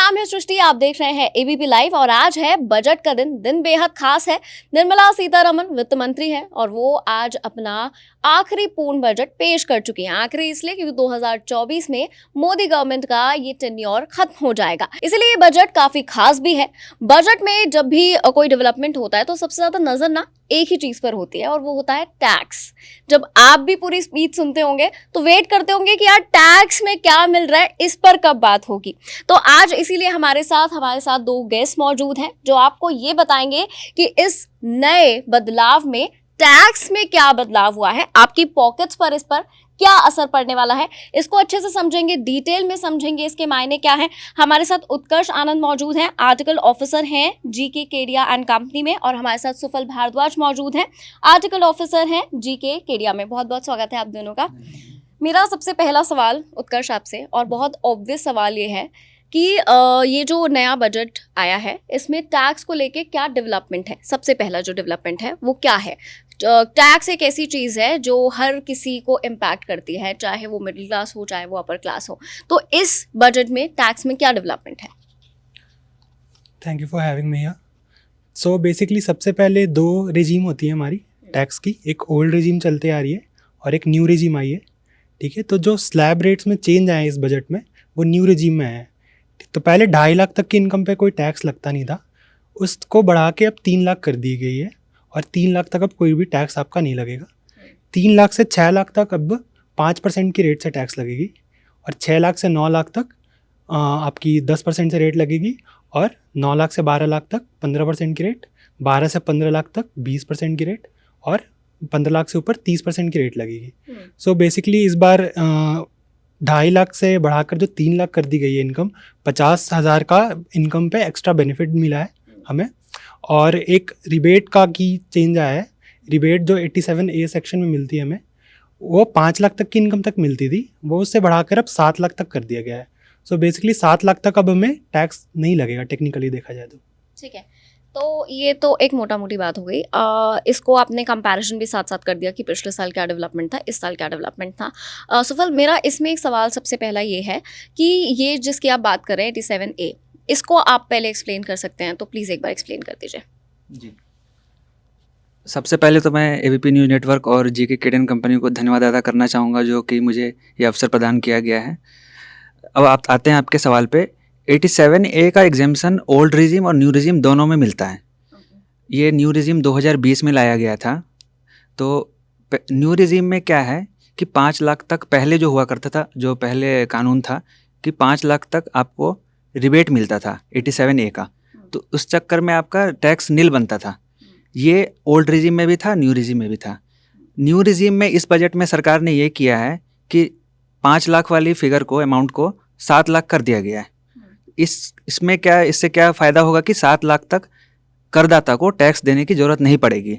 नाम है सृष्टि, आप देख रहे हैं एबीपी लाइव और आज है बजट का दिन। दिन बेहद खास है। निर्मला सीतारमण वित्त मंत्री है और वो आज अपना आखिरी पूर्ण बजट पेश कर चुकी हैं। आखिरी इसलिए क्योंकि 2024 में मोदी गवर्नमेंट का ये टेन्योर खत्म हो जाएगा, इसलिए ये बजट काफी खास भी है। बजट में जब भी कोई डेवलपमेंट होता है तो सबसे ज्यादा नजर ना एक ही चीज पर होती है और वो होता है टैक्स। जब आप भी पूरी स्पीच सुनते होंगे तो वेट करते होंगे कि यार टैक्स में क्या मिल रहा है, इस पर कब बात होगी। तो आज इसीलिए हमारे साथ दो गेस्ट मौजूद हैं जो आपको ये बताएंगे कि इस नए बदलाव में टैक्स में क्या बदलाव हुआ है, आपकी पॉकेट्स पर इस पर क्या असर पड़ने वाला है, इसको अच्छे से समझेंगे, डिटेल में समझेंगे, इसके मायने क्या हैं। हमारे साथ उत्कर्ष आनंद मौजूद हैं, आर्टिकल ऑफिसर हैं जीके केडिया एंड कंपनी में, और हमारे साथ सुफल भारद्वाज मौजूद हैं, आर्टिकल ऑफिसर हैं जीके केडिया में। बहुत बहुत स्वागत है आप दोनों का। मेरा सबसे पहला सवाल उत्कर्ष आपसे, और बहुत ऑब्वियस सवाल ये है कि ये जो नया बजट आया है इसमें टैक्स को लेके क्या डेवलपमेंट है। सबसे पहला जो डेवलपमेंट है वो क्या है? टैक्स एक ऐसी चीज़ है जो हर किसी को इम्पैक्ट करती है, चाहे वो मिडिल क्लास हो चाहे वो अपर क्लास हो। तो इस बजट में टैक्स में क्या डेवलपमेंट है? Thank you for having me here. So basically सबसे पहले दो रेजीम होती है हमारी टैक्स की। एक ओल्ड रेजीम चलते आ रही है और एक न्यू रेजीम आई है। ठीक है, तो जो स्लैब रेट्स में चेंज आए इस बजट में वो न्यू रेजीम में है। तो पहले 2.5 लाख तक की इनकम पे कोई टैक्स लगता नहीं था, उसको बढ़ा के अब 3 लाख कर दी गई है और 3 लाख तक अब कोई भी टैक्स आपका नहीं लगेगा। 3 लाख से 6 लाख तक अब 5% की रेट से टैक्स लगेगी और 6 लाख से 9 लाख तक आपकी 10% से रेट लगेगी और 9 लाख से 12 लाख तक 15% की रेट, 12 से 15 लाख तक 20% की रेट और 15 लाख से ऊपर 30% की रेट लगेगी। सो बेसिकली इस बार 2.5 लाख से बढ़ाकर जो 3 लाख कर दी गई है इनकम, 50,000 का इनकम पे एक्स्ट्रा बेनिफिट मिला है हमें। और एक रिबेट का की चेंज आया है। रिबेट जो 87A सेक्शन में मिलती है हमें, वो 5 लाख तक की इनकम तक मिलती थी, वो उससे बढ़ाकर अब 7 लाख तक कर दिया गया है। सो बेसिकली 7 लाख तक अब हमें टैक्स नहीं लगेगा टेक्निकली देखा जाए तो। ठीक है, तो ये तो एक मोटा मोटी बात हो गई। इसको आपने कंपैरिजन भी साथ साथ कर दिया कि पिछले साल क्या डेवलपमेंट था, इस साल क्या डेवलपमेंट था। सुफल, मेरा इसमें एक सवाल सबसे पहला ये है कि ये जिसकी आप बात कर रहे हैं 87A, इसको आप पहले एक्सप्लेन कर सकते हैं तो प्लीज़ एक बार एक्सप्लेन कर दीजिए। जी, सबसे पहले तो मैं एबीपी न्यूज़ नेटवर्क और जीके केडियन कंपनी को धन्यवाद अदा करना चाहूँगा जो कि मुझे ये अवसर प्रदान किया गया है। अब आप आते हैं आपके सवाल पे। 87A का एग्जेम्पशन ओल्ड रिजीम और न्यू रिजीम दोनों में मिलता है। ये न्यू रिजीम 2020 में लाया गया था। तो न्यू रिजीम में क्या है कि 5 लाख तक पहले जो हुआ करता था, जो पहले कानून था कि 5 लाख तक आपको रिबेट मिलता था 87A का, तो उस चक्कर में आपका टैक्स नील बनता था। ये ओल्ड रिजीम में भी था, न्यू रिजीम में भी था। न्यू रिजीम में इस बजट में सरकार ने ये किया है कि 5 लाख वाली फिगर को, अमाउंट को 7 लाख कर दिया गया है। इसमें क्या, इससे क्या फ़ायदा होगा कि 7 लाख तक करदाता को टैक्स देने की ज़रूरत नहीं पड़ेगी।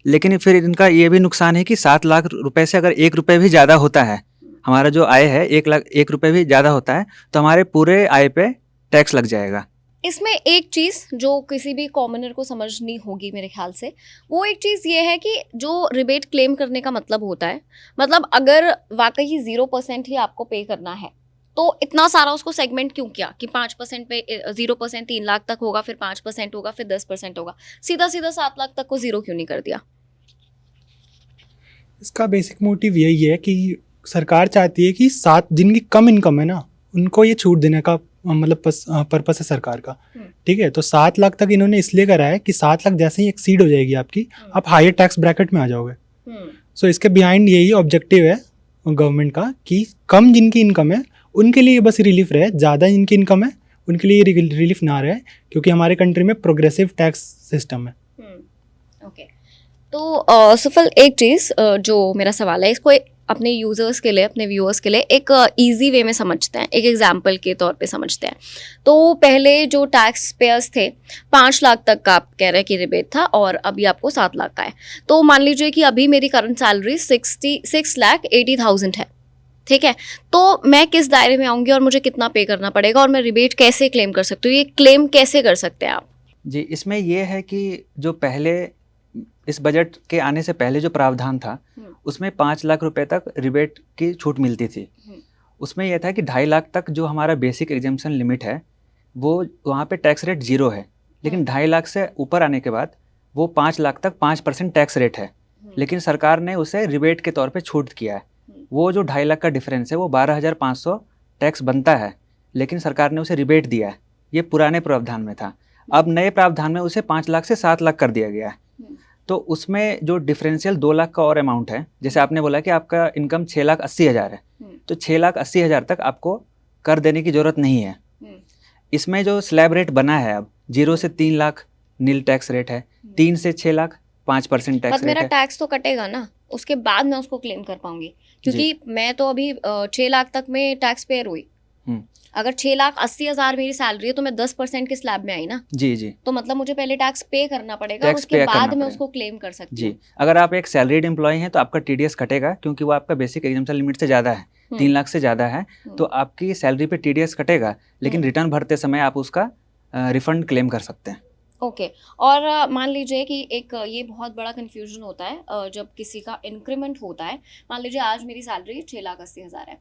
लेकिन फिर इनका ये भी नुकसान है कि 7 लाख रुपए से अगर 1 रुपये भी ज़्यादा होता है, हमारा जो आय है 1 रुपये भी ज़्यादा होता है, तो हमारे पूरे आय पे टैक्स लग जाएगा। इसमें एक चीज़ जो किसी भी कॉमनर को समझनी होगी मेरे ख्याल से, वो एक चीज़ ये है कि जो रिबेट क्लेम करने का मतलब होता है, मतलब अगर वाकई 0% ही आपको पे करना है तो इतना सारा उसको सेगमेंट क्यों किया कि 5% पे 0% 3 लाख तक होगा, फिर 5% होगा, फिर 10% होगा, सीधा सीधा 7 लाख तक को जीरो क्यों नहीं कर दिया? इसका बेसिक मोटिव यही है कि सरकार चाहती है कि जिनकी कम इनकम है ना, उनको ये छूट देने का मतलब पर्पस है सरकार का। ठीक है, तो 7 लाख तक इन्होंने इसलिए करा है कि 7 लाख जैसे ही एक्सीड हो जाएगी आपकी, आप हायर टैक्स ब्रैकेट में आ जाओगे। सो इसके बिहाइंड यही ऑब्जेक्टिव है गवर्नमेंट का कि कम जिनकी इनकम है उनके लिए बस रिलीफ रहे, ज़्यादा जिनकी इनकम है उनके लिए रिलीफ ना रहे, क्योंकि हमारे कंट्री में प्रोग्रेसिव टैक्स सिस्टम है। ओके, तो सुफल, एक चीज़ जो मेरा सवाल है, इसको अपने यूज़र्स के लिए, अपने व्यूअर्स के लिए एक इजी वे में समझते हैं, एक एग्जांपल के तौर पे समझते हैं। तो पहले जो टैक्स पेयर्स थे 5 लाख तक का आप कह रहे हैं कि रिबेट था और अभी आपको 7 लाख का है। तो मान लीजिए कि अभी मेरी करंट सैलरी 66,80,000 है, ठीक है, तो मैं किस दायरे में आऊँगी और मुझे कितना पे करना पड़ेगा और मैं रिबेट कैसे क्लेम कर सकती हूँ? ये क्लेम कैसे कर सकते हैं आप? जी, इसमें ये है कि जो पहले इस बजट के आने से पहले जो प्रावधान था उसमें 5 लाख रुपए तक रिबेट की छूट मिलती थी। उसमें यह था कि 2.5 लाख तक जो हमारा बेसिक एग्जेम्पशन लिमिट है वो वहाँ पे टैक्स रेट 0 है, लेकिन 2.5 लाख से ऊपर आने के बाद वो 5 लाख तक 5% टैक्स रेट है, लेकिन सरकार ने उसे रिबेट के तौर पे छूट किया है। वो जो 2.5 लाख का डिफरेंस है वो 12,500 टैक्स बनता है, लेकिन सरकार ने उसे रिबेट दिया है। ये पुराने प्रावधान में था। अब नए प्रावधान में उसे 5 लाख से 7 लाख कर दिया गया है। तो उसमें जो डिफरेंशियल 2 लाख का और अमाउंट है, जैसे आपने बोला कि आपका इनकम 6,80,000 है, तो 6,80,000 तक आपको कर देने की ज़रूरत नहीं है। इसमें जो स्लैब रेट बना है अब 0 से 3 लाख नील टैक्स रेट है, 3 से 6 लाख 5% टैक्स बट मेरा रेट है। टैक्स तो कटेगा ना, उसके बाद मैं उसको क्लेम कर पाऊंगी, क्योंकि मैं तो अभी 6 लाख तक में टैक्स पेयर हुई। हम्म। अगर 6,80,000 मेरी सैलरी है तो मैं 10% के स्लैब में आई ना, जी जी तो मतलब मुझे पहले टैक्स पे करना पड़ेगा और टैक्स उसके पे बाद करना मैं पड़ेगा। उसको क्लेम कर सकती जी, हूँ। अगर आप एक सैलरीड एम्प्लॉय हैं तो आपका टीडीएस कटेगा, क्योंकि वो आपका बेसिक एग्जाम्पशन लिमिट से ज़्यादा है, 3 लाख से ज़्यादा है, तो आपकी सैलरी पे टीडीएस कटेगा, लेकिन रिटर्न भरते समय आप उसका रिफंड क्लेम कर सकते हैं। ओके। और मान लीजिए कि एक ये बहुत बड़ा कन्फ्यूजन होता है जब किसी का इंक्रीमेंट होता है। मान लीजिए आज मेरी सैलरी 6,80,000 है,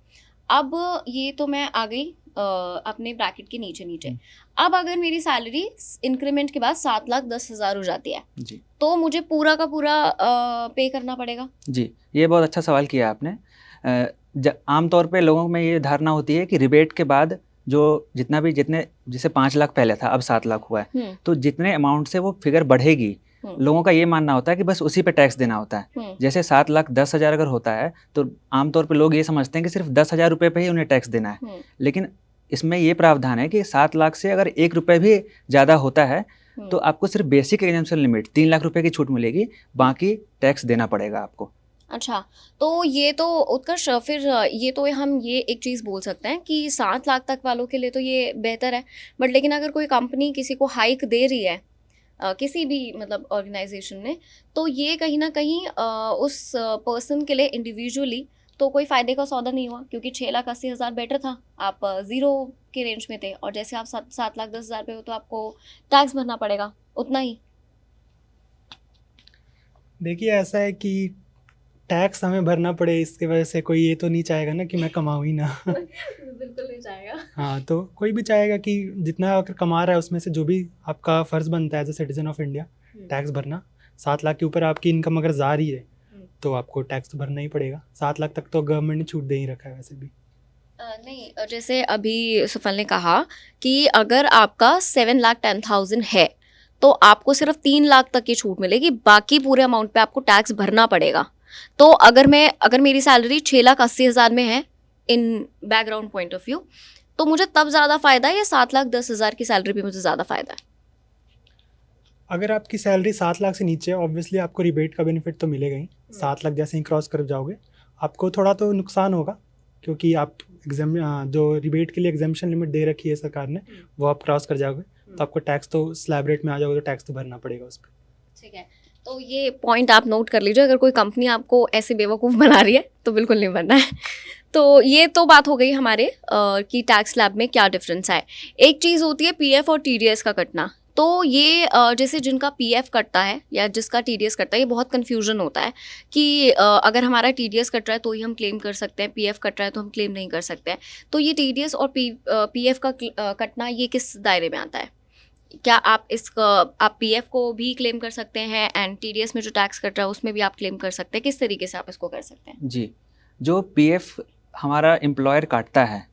अब ये तो मैं आ गई अपने ब्रैकेट के नीचे नीचे। अब अगर मेरी सैलरी इंक्रीमेंट के बाद 7,10,000 हो जाती है, जी तो मुझे पूरा का पूरा पे करना पड़ेगा? जी, ये बहुत अच्छा सवाल किया आपने। आमतौर पे लोगों में ये धारणा होती है कि रिबेट के बाद जो जितने जैसे 5 लाख पहले था, अब 7 लाख हुआ है, तो जितने अमाउंट से वो फिगर बढ़ेगी, लोगों का ये मानना होता है कि बस उसी पे टैक्स देना होता है। जैसे 7,10,000 अगर होता है तो आमतौर पे लोग ये समझते हैं कि सिर्फ 10,000 रुपये पे ही उन्हें टैक्स देना है, लेकिन इसमें ये प्रावधान है कि 7 लाख से अगर 1 रुपये भी ज़्यादा होता है तो आपको सिर्फ बेसिक एग्जाम्पशन लिमिट 3 लाख रुपए की छूट मिलेगी, बाकी टैक्स देना पड़ेगा आपको। अच्छा, तो ये तो उत्कर्ष फिर ये तो हम ये एक चीज़ बोल सकते हैं कि 7 लाख तक वालों के लिए तो ये बेहतर है। बट लेकिन अगर कोई कंपनी किसी को हाइक दे रही है किसी भी मतलब ऑर्गेनाइजेशन ने, तो ये कहीं ना कहीं उस पर्सन के लिए इंडिविजुअली तो कोई फ़ायदे का सौदा नहीं हुआ, क्योंकि 6,80,000 बेटर था, आप ज़ीरो के रेंज में थे, और जैसे आप 7,10,000 पे हो तो आपको टैक्स भरना पड़ेगा उतना ही। देखिए ऐसा है कि टैक्स हमें भरना पड़े, इसके वजह से कोई ये तो नहीं चाहेगा ना कि मैं कमाऊँ ही ना। बिल्कुल नहीं चाहेगा। हाँ, तो कोई भी चाहेगा कि जितना अगर कमा रहा है उसमें से जो भी आपका फ़र्ज़ बनता है as a citizen of India tax भरना। 7 लाख के ऊपर आपकी इनकम अगर जा रही है तो आपको टैक्स तो भरना ही पड़ेगा। 7 लाख तक तो गवर्नमेंट ने छूट दे ही रखा है वैसे भी। नहीं, जैसे अभी सुफल ने कहा कि अगर आपका 7,10,000 है तो आपको सिर्फ 3 लाख तक की छूट मिलेगी, बाकी पूरे अमाउंट पे आपको टैक्स भरना पड़ेगा। तो अगर मेरी सैलरी 6,80,000 में है in background point of view, तो मुझे तब ज़्यादा फ़ायदा है या 7,10,000 की सैलरी पे मुझे ज़्यादा फ़ायदा है? अगर आपकी सैलरी 7 लाख से नीचे है ऑब्वियसली आपको रिबेट का बेनिफिट तो मिलेगा ही। 7 लाख जैसे ही क्रॉस कर जाओगे आपको थोड़ा तो नुकसान होगा, क्योंकि आप जो रिबेट के लिए एग्जाम्पशन लिमिट दे रखी है सरकार ने वो आप क्रॉस कर जाओगे तो आपको टैक्स तो स्लैब रेट में आ जाओगे तो टैक्स तो भरना पड़ेगा उस पर। ठीक है, तो ये पॉइंट आप नोट कर लीजिए, अगर कोई कंपनी आपको ऐसे बेवकूफ़ बना रही है तो बिल्कुल नहीं बनना है। तो ये तो बात हो गई हमारे कि टैक्स स्लैब में क्या डिफरेंस है। एक चीज़ होती है पीएफ और टीडीएस का कटना। तो ये जैसे जिनका पीएफ कटता है या जिसका टीडीएस कटता है, ये बहुत कन्फ्यूजन होता है कि अगर हमारा टीडीएस कट रहा है तो ही हम क्लेम कर सकते हैं, पीएफ कट रहा है तो हम क्लेम नहीं कर सकते हैं। तो ये टीडीएस और पीएफ का कटना ये किस दायरे में आता है? क्या आप आप पीएफ को भी क्लेम कर सकते हैं एंड टीडीएस में जो टैक्स कट रहा है उसमें भी आप क्लेम कर सकते हैं? किस तरीके से आप इसको कर सकते हैं? जी, जो पीएफ हमारा एम्प्लॉयर काटता है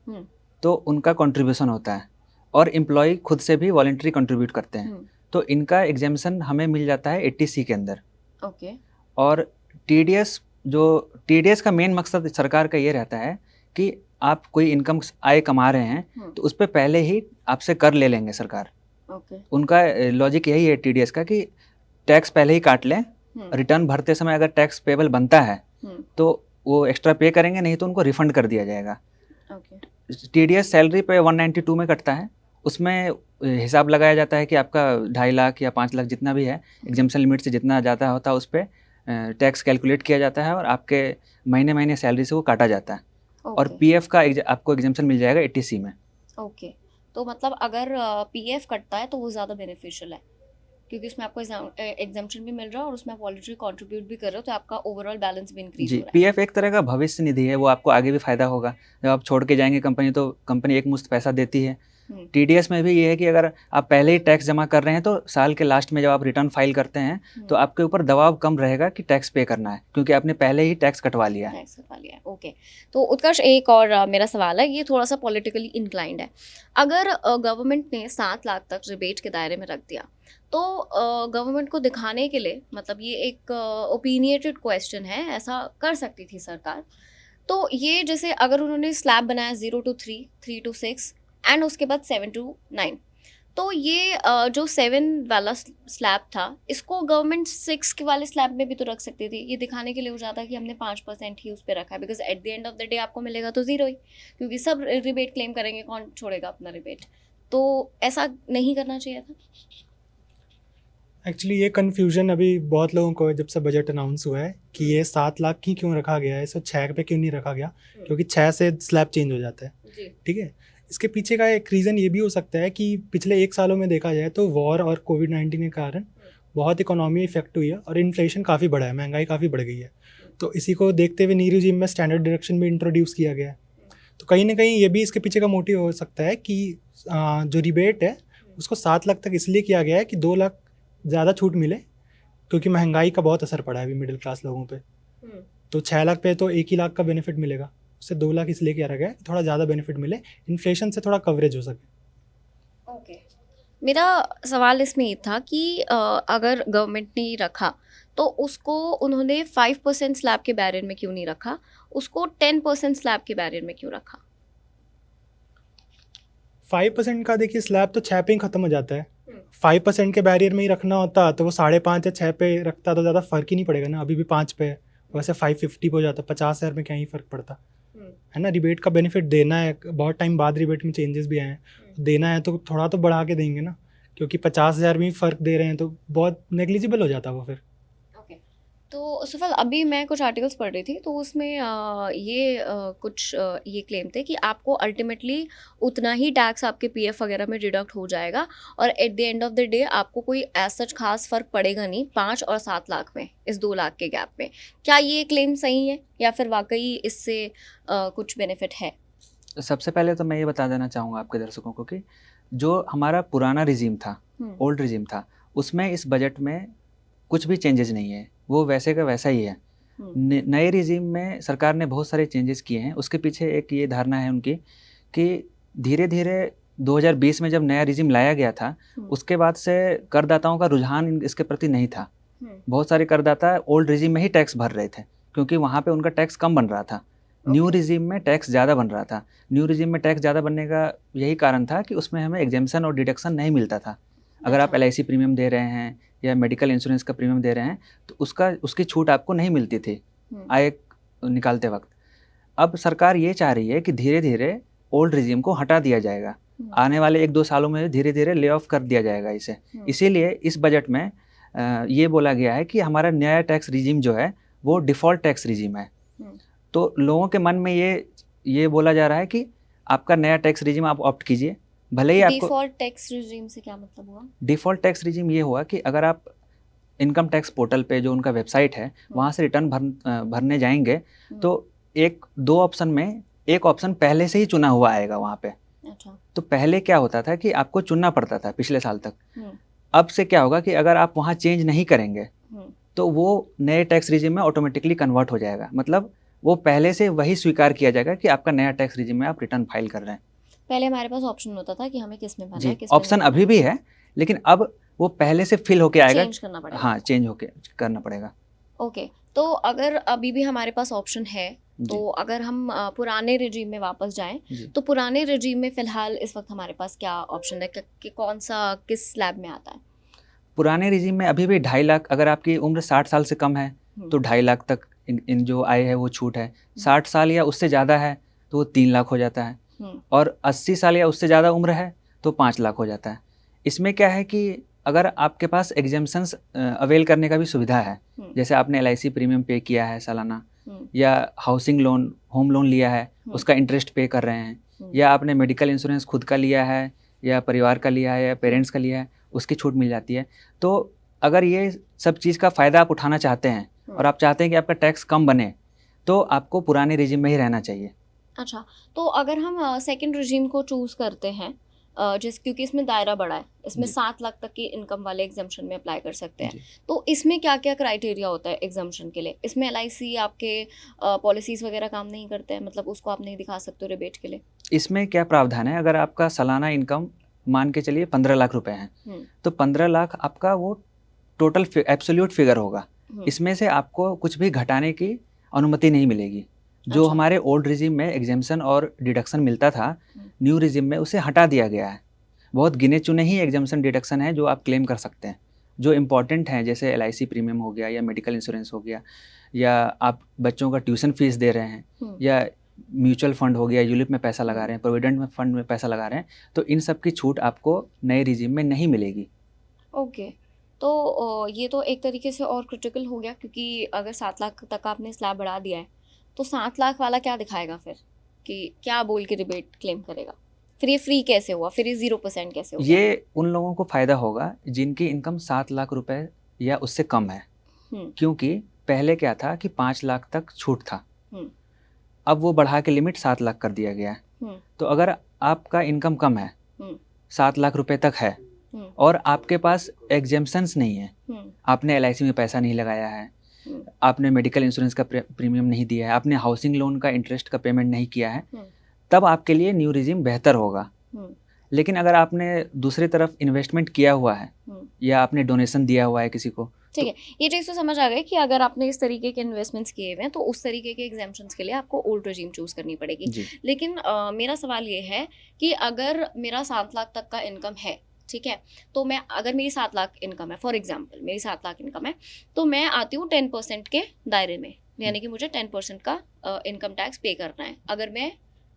तो उनका कंट्रीब्यूशन होता है, और एम्प्लॉय खुद से भी वॉलंटरी कंट्रीब्यूट करते हैं, तो इनका एग्जाम्पशन हमें मिल जाता है 80C के अंदर। ओके। और टीडीएस का मेन मकसद सरकार का ये रहता है कि आप कोई इनकम आय कमा रहे हैं तो उस पर पहले ही आपसे कर ले लेंगे सरकार। ओके। उनका लॉजिक यही है टीडीएस का कि टैक्स पहले ही काट लें, रिटर्न भरते समय अगर टैक्स पेबल बनता है तो वो एक्स्ट्रा पे करेंगे, नहीं तो उनको रिफंड कर दिया जाएगा। टीडीएस सैलरी पे 192 में कटता है, उसमें हिसाब लगाया जाता है कि आपका 2.5 लाख या 5 लाख जितना भी है एग्जाम्पशन लिमिट से जितना ज़्यादा होता है उस पर टैक्स कैलकुलेट किया जाता है और आपके महीने महीने सैलरी से वो काटा जाता है। और पीएफ का आपको एग्जाम्पशन मिल जाएगा 80C में। ओके, तो मतलब अगर पीएफ कटता है तो वो ज़्यादा बेनिफिशियल है, क्योंकि उसमें आपको एग्जाम्पशन भी मिल रहा है और उसमें आप वॉलंटरी कंट्रीब्यूट भी कर रहे हो, तो आपका ओवरऑल बैलेंस भी इंक्रीज हो रहा है। पीएफ एक तरह का भविष्य निधि है, वो आपको आगे भी फ़ायदा होगा। जब आप छोड़ के जाएंगे कंपनी तो कंपनी एक मुश्त पैसा देती है, हम्म, TDS में भी ये है कि अगर आप पहले ही टैक्स जमा कर रहे हैं तो साल के लास्ट में जब आप रिटर्न फाइल करते हैं तो आपके ऊपर दबाव कम रहेगा कि टैक्स पे करना है, क्योंकि आपने पहले ही टैक्स कटवा लिया है। टैक्स कटवा लिया है। ओके, तो उत्कर्ष एक और मेरा सवाल है, ये थोड़ा सा पॉलिटिकली इंक्लाइंड है। अगर गवर्नमेंट ने 7 लाख तक रिबेट के दायरे में रख दिया तो गवर्नमेंट को दिखाने के लिए, मतलब ये एक ओपिनियटेड क्वेश्चन है, ऐसा कर सकती थी सरकार। तो ये जैसे अगर उन्होंने स्लैब बनाया 0 to 3, 3 to 6 एंड उसके बाद 7 to 9, तो ये जो 7 वाला स्लैब था इसको गवर्नमेंट 6 के वाले स्लैब में भी तो रख सकती थी। ये दिखाने के लिए हो जाता कि हमने 5% ही उस पर रखा है, because at the end of the day आपको मिलेगा तो 0 ही, क्योंकि सब रिबेट क्लेम करेंगे, कौन छोड़ेगा अपना रिबेट। तो ऐसा नहीं करना चाहिए था। एक्चुअली ये कन्फ्यूजन अभी बहुत लोगों को है जब से बजट अनाउंस हुआ है कि ये 7 लाख ही क्यों रखा गया है, इसे 6 पे क्यों नहीं रखा गया, क्योंकि 6 से स्लैब चेंज हो जाता है। जी। ठीक है, इसके पीछे का एक रीज़न ये भी हो सकता है कि पिछले 1 सालों में देखा जाए तो वॉर और कोविड-19 के कारण बहुत इकोनॉमी इफेक्ट हुई है और इन्फ्लेशन काफ़ी बढ़ा है, महंगाई काफ़ी बढ़ गई है। तो इसी को देखते हुए न्यू रिजीम में स्टैंडर्ड डिडक्शन भी इंट्रोड्यूस किया गया है। तो कहीं ना कहीं ये भी इसके पीछे का मोटिव हो सकता है कि जो रिबेट है उसको 7 लाख तक इसलिए किया गया है कि 2 लाख ज़्यादा छूट मिले, क्योंकि महंगाई का बहुत असर पड़ा है अभी मिडिल क्लास लोगों पे। तो 6 लाख पे तो 1 ही लाख का बेनिफिट मिलेगा, उससे 2 लाख इसलिए किया गया है कि थोड़ा ज़्यादा बेनिफिट मिले, इन्फ्लेशन से थोड़ा कवरेज हो सके। ओके, मेरा सवाल इसमें ये था कि अगर गवर्नमेंट ने ये रखा तो उसको उन्होंने 5% स्लैब के बैरियर में क्यों नहीं रखा, उसको 10% स्लैब के बैरियर में क्यों रखा? 5% का देखिए स्लैब तो 6 पे ही ख़त्म हो जाता है। 5% के बैरियर में ही रखना होता तो वो 5.5 या 6 पे रखता तो ज़्यादा फ़र्क ही नहीं पड़ेगा ना। अभी भी 5 पे है, वैसे 550 पे हो जाता, 50,000 में क्या ही फ़र्क पड़ता है ना। रिबेट का बेनिफिट देना है, बहुत टाइम बाद रिबेट में चेंजेस भी आए हैं, देना है तो थोड़ा तो बढ़ा के देंगे ना, क्योंकि 50,000 में ही फ़र्क दे रहे हैं तो बहुत नेग्लिजिबल हो जाता वो फिर। ओके, तो सुफल अभी मैं कुछ आर्टिकल्स पढ़ रही थी तो उसमें कुछ ये क्लेम थे कि आपको अल्टीमेटली उतना ही टैक्स आपके पीएफ वगैरह में डिडक्ट हो जाएगा और at the end of the day आपको कोई एज सच खास फर्क पड़ेगा नहीं 5 और 7 लाख में, इस 2 लाख के गैप में। क्या ये क्लेम सही है या फिर वाकई इससे कुछ बेनिफिट है? सबसे पहले तो मैं ये बता देना चाहूँगा आपके दर्शकों को कि जो हमारा पुराना रिजीम था, ओल्ड रिजीम था, उसमें इस बजट में कुछ भी चेंजेस नहीं है, वो वैसे का वैसा ही है। नए रिजीम में सरकार ने बहुत सारे चेंजेस किए हैं। उसके पीछे एक ये धारणा है उनकी कि धीरे धीरे 2020 में जब नया रिजीम लाया गया था उसके बाद से करदाताओं का रुझान इसके प्रति नहीं था। बहुत सारे करदाता ओल्ड रिजीम में ही टैक्स भर रहे थे क्योंकि वहाँ पे उनका टैक्स कम बन रहा था। न्यू रिजीम में टैक्स ज़्यादा बन रहा था। न्यू रिजीम में टैक्स ज़्यादा बनने का यही कारण था कि उसमें हमें एग्जेम्पशन और डिडक्शन नहीं मिलता था। अगर आप LIC प्रीमियम दे रहे हैं या मेडिकल इंश्योरेंस का प्रीमियम दे रहे हैं तो उसकी छूट आपको नहीं मिलती थी आय निकालते वक्त। अब सरकार ये चाह रही है कि धीरे धीरे ओल्ड रिजीम को हटा दिया जाएगा, आने वाले 1-2 सालों में धीरे धीरे ले ऑफ कर दिया जाएगा इसे। इसीलिए इस बजट में ये बोला गया है कि हमारा नया टैक्स रिजीम जो है वो डिफ़ॉल्ट टैक्स रिजीम है। तो लोगों के मन में ये बोला जा रहा है कि आपका नया टैक्स रिजीम आप ऑप्ट कीजिए, भले ही आपको। डिफॉल्ट टैक्स रिजीम से क्या मतलब हुआ? डिफ़ॉल्ट टैक्स रिजीम ये हुआ कि अगर आप इनकम टैक्स पोर्टल पे जो उनका वेबसाइट है वहाँ से रिटर्न भरने जाएंगे तो 2 ऑप्शन में एक ऑप्शन पहले से ही चुना हुआ आएगा वहाँ पे। अच्छा। तो पहले क्या होता था कि आपको चुनना पड़ता था पिछले साल तक। अब से क्या होगा कि अगर आप वहाँ चेंज नहीं करेंगे तो वो नए टैक्स रिजीम में ऑटोमेटिकली कन्वर्ट हो जाएगा। मतलब वो पहले से वही स्वीकार किया जाएगा कि आपका नया टैक्स रिजीम में आप रिटर्न फाइल कर रहे हैं। पहले हमारे पास ऑप्शन होता था कि हमें किस में भरना जी, है, किस में ऑप्शन नहीं अभी भी है लेकिन अब वो पहले से फिल होके आएगा। चेंज करना पड़ेगा। हाँ, चेंज होके करना पड़ेगा। ओके, तो अगर अभी भी हमारे पास ऑप्शन है तो अगर हम पुराने रिजीम में वापस जाएं तो पुराने रिजीम में फिलहाल इस वक्त हमारे पास क्या ऑप्शन है कि कौन सा किस स्लैब में आता है? पुराने रिजीम में अभी भी 2.5 लाख, अगर आपकी उम्र 60 साल से कम है तो 2.5 लाख तक इन जो आय है वो छूट है। 60 साल या उससे ज़्यादा है तो वो 3 लाख हो जाता है और 80 साल या उससे ज़्यादा उम्र है तो 5 लाख हो जाता है। इसमें क्या है कि अगर आपके पास एग्जेम्पशंस अवेल करने का भी सुविधा है, जैसे आपने LIC प्रीमियम पे किया है सालाना या हाउसिंग लोन, होम लोन लिया है, उसका इंटरेस्ट पे कर रहे हैं, या आपने मेडिकल इंश्योरेंस खुद का लिया है या परिवार का लिया है या पेरेंट्स का लिया है, उसकी छूट मिल जाती है। तो अगर ये सब चीज़ का फ़ायदा आप उठाना चाहते हैं और आप चाहते हैं कि आपका टैक्स कम बने तो आपको पुराने रिजीम में ही रहना चाहिए। अच्छा, तो अगर हम सेकंड रिजीम को चूज़ करते हैं क्योंकि इसमें दायरा बड़ा है, इसमें जी। 7 लाख तक की इनकम वाले एग्जाम्पशन में अप्लाई कर सकते हैं। जी। तो इसमें क्या क्या क्राइटेरिया होता है एग्जाम्पशन के लिए? इसमें LIC आपके पॉलिसीज वगैरह काम नहीं करते हैं, मतलब उसको आप नहीं दिखा सकते हो रिबेट के लिए? इसमें क्या प्रावधान है, अगर आपका सालाना इनकम मान के चलिए 15 लाख रुपए है, तो 15 लाख आपका वो टोटल एब्सोल्यूट फिगर होगा। इसमें से आपको कुछ भी घटाने की अनुमति नहीं मिलेगी। जो अच्छा। हमारे ओल्ड रिजिम में एग्जेम्पशन और डिडक्शन मिलता था, न्यू रिजिम में उसे हटा दिया गया है। बहुत गिने चुने ही एग्जेम्पशन डिडक्शन है जो आप क्लेम कर सकते हैं, जो इम्पॉर्टेंट हैं, जैसे LIC प्रीमियम हो गया, या मेडिकल इंश्योरेंस हो गया, या आप बच्चों का ट्यूशन फीस दे रहे हैं, या म्यूचुअल फंड हो गया, यूलिप में पैसा लगा रहे हैं, प्रोविडेंट में फंड में पैसा लगा रहे हैं, तो इन सब की छूट आपको नए रिजिम में नहीं मिलेगी। ओके। तो ये तो एक तरीके से और क्रिटिकल हो गया, क्योंकि अगर 7 लाख तक आपने स्लैब बढ़ा दिया है तो 7 लाख वाला क्या दिखाएगा फिर, कि क्या बोल के रिबेट क्लेम करेगा? फिर ये फ्री कैसे हुआ, फिर ये 0% कैसे हुआ? ये उन लोगों को फ़ायदा होगा जिनकी इनकम 7 लाख रुपए या उससे कम है, क्योंकि पहले क्या था कि 5 लाख तक छूट था, अब वो बढ़ा के लिमिट 7 लाख कर दिया गया है। तो अगर आपका इनकम कम है, 7 लाख रुपए तक है, और आपके पास एग्जेम्पशंस नहीं है, आपने LIC में पैसा नहीं लगाया है, आपने मेडिकल इंश्योरेंस का प्रीमियम नहीं दिया है, आपने हाउसिंग लोन का इंटरेस्ट का पेमेंट नहीं किया है, तब आपके लिए न्यू रिजिम बेहतर होगा। लेकिन अगर आपने दूसरी तरफ इन्वेस्टमेंट किया हुआ है, या आपने डोनेशन दिया हुआ है किसी को, ठीक है, ये चीज़ तो समझ आ गई कि अगर आपने इस तरीके के इन्वेस्टमेंट्स किए हुए हैं तो उस तरीके के एग्जाम्पशंस के लिए आपको ओल्ड रेजिम चूज करनी पड़ेगी। जी। लेकिन मेरा सवाल ये है कि अगर मेरा 7 लाख तक का इनकम है, ठीक है, तो मैं, अगर मेरी 7 लाख इनकम है, फॉर एग्जांपल मेरी 7 लाख इनकम है, तो मैं आती हूँ 10% के दायरे में, यानी कि मुझे 10% का इनकम टैक्स पे करना है अगर मैं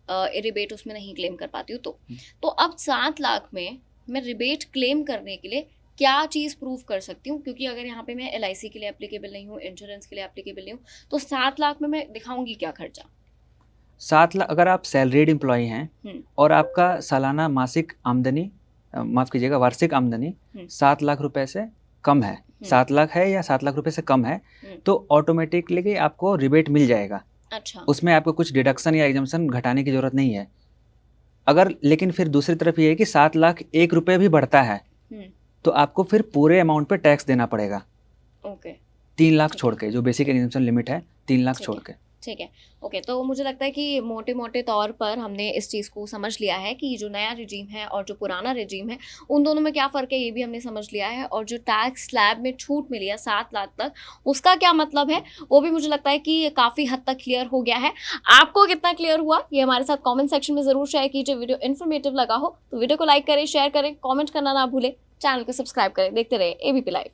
रिबेट उसमें नहीं क्लेम कर पाती हूँ तो अब 7 लाख में मैं रिबेट क्लेम करने के लिए क्या चीज़ प्रूव कर सकती हूँ? क्योंकि अगर यहाँ पे मैं LIC के लिए एप्लीकेबल नहीं हूँ, इंश्योरेंस के लिए एप्लीकेबल नहीं हूँ, तो 7 लाख में मैं दिखाऊंगी क्या खर्चा? 7 लाख अगर आप सैलरीड एम्प्लॉय हैं और आपका सालाना मासिक आमदनी, माफ़ कीजिएगा, वार्षिक आमदनी 7 लाख रुपए से कम है, 7 लाख है या 7 लाख रुपए से कम है, तो ऑटोमेटिकली आपको रिबेट मिल जाएगा। अच्छा। उसमें आपको कुछ डिडक्शन या एग्जम्पशन घटाने की ज़रूरत नहीं है। अगर लेकिन फिर दूसरी तरफ ये है कि 7 लाख 1 रुपये भी बढ़ता है, तो आपको फिर पूरे अमाउंट पे टैक्स देना पड़ेगा। ओके। 3 लाख छोड़ के, जो बेसिक एग्जम्पशन लिमिट है 3 लाख छोड़ के। ठीक है, ओके। तो मुझे लगता है कि मोटे मोटे तौर पर हमने इस चीज़ को समझ लिया है कि जो नया रिजीम है और जो पुराना रिजीम है, उन दोनों में क्या फ़र्क है ये भी हमने समझ लिया है, और जो टैक्स स्लैब में छूट मिली है 7 लाख तक, उसका क्या मतलब है वो भी मुझे लगता है कि काफ़ी हद तक क्लियर हो गया है। आपको कितना क्लियर हुआ ये हमारे साथ कॉमेंट सेक्शन में ज़रूर शेयर कीजिए। वीडियो इन्फॉर्मेटिव लगा हो तो वीडियो को लाइक करें, शेयर करें, कॉमेंट करना ना भूलें, चैनल को सब्सक्राइब करें। देखते रहे ABP लाइव।